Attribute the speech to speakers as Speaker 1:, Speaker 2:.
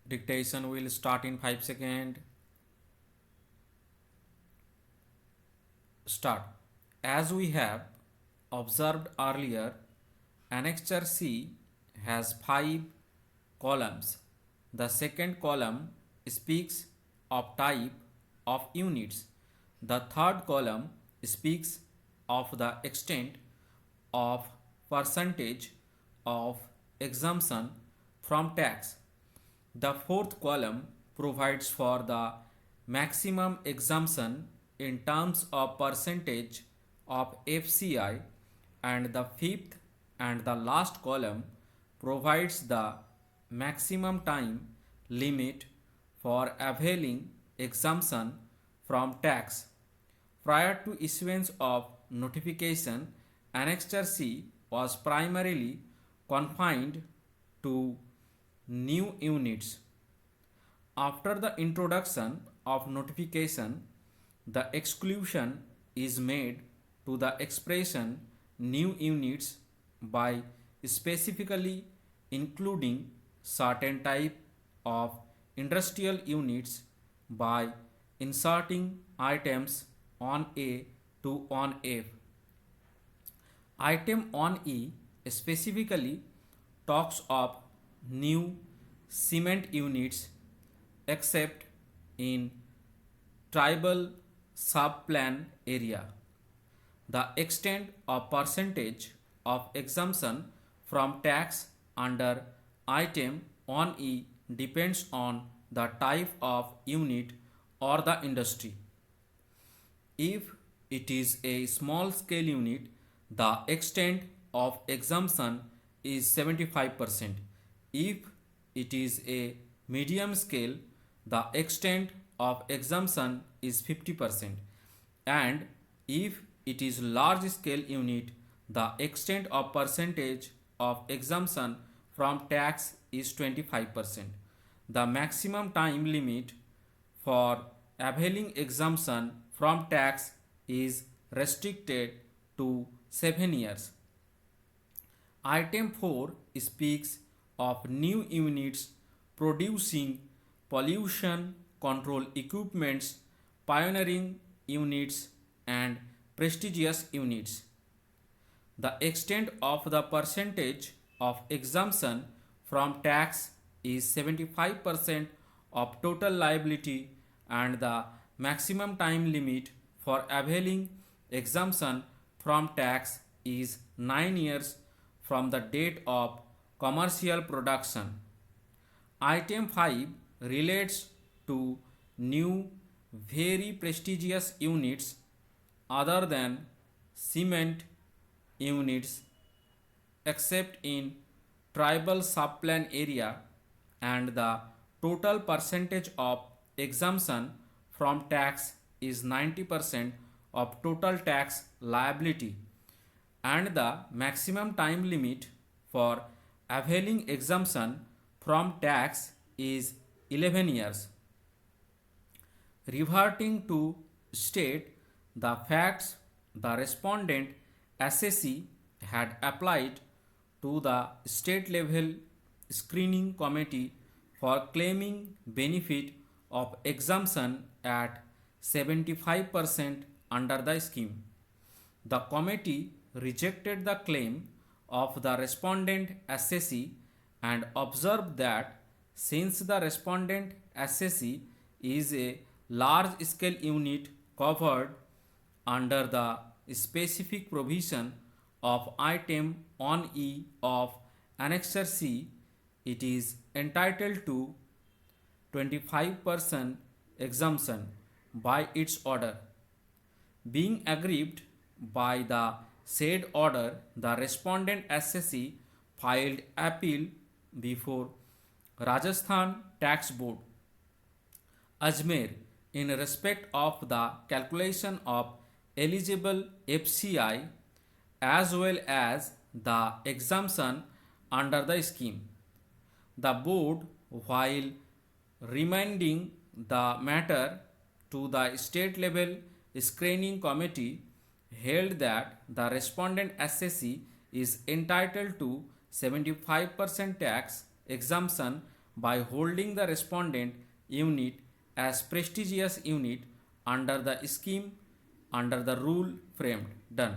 Speaker 1: Dictation will start in 5 seconds. Start. As we have observed earlier, Annexure C has 5 columns. The second column speaks of type of units. The third column speaks of the extent of percentage of exemption from tax. The fourth column provides for the maximum exemption in terms of percentage of FCI, and the fifth and the last column provides the maximum time limit for availing exemption from tax. Prior to issuance of notification, Annexure C was primarily confined to new units. After the introduction of notification, the exclusion is made to the expression new units by specifically including certain type of industrial units by inserting items on A to on F. Item on E specifically talks of new cement units except in tribal subplan area. The extent or percentage of exemption from tax under item on E depends on the type of unit or the industry. If it is a small scale unit, the extent of exemption is 75%. If it is a medium scale, the extent of exemption is 50%. And if it is large scale unit, the extent of percentage of exemption from tax is 25%. The maximum time limit for availing exemption from tax is restricted to 7 years. Item 4 speaks of new units producing pollution control equipments, pioneering units, and prestigious units. The extent of the percentage of exemption from tax is 75% of total liability, and the maximum time limit for availing exemption from tax is 9 years from the date of commercial production. Item 5 relates to new very prestigious units other than cement units except in tribal subplan area, and the total percentage of exemption from tax is 90% of total tax liability, and the maximum time limit for availing exemption from tax is 11 years. Reverting to state the facts, the respondent assessee had applied to the state level screening committee for claiming benefit of exemption at 75% under the scheme. The committee rejected the claim of the respondent assessee and observed that since the respondent assessee is a large scale unit covered under the specific provision of item on E of Annexure C, it is entitled to 25% exemption by its order. Being aggrieved by the said order, the respondent assessee filed appeal before Rajasthan Tax Board, Ajmer, in respect of the calculation of eligible FCI as well as the exemption under the scheme. The board, while remanding the matter to the state level screening committee, held that the respondent assessee is entitled to 75% tax exemption by holding the respondent unit as prestigious unit under the scheme under the rule framed. Done.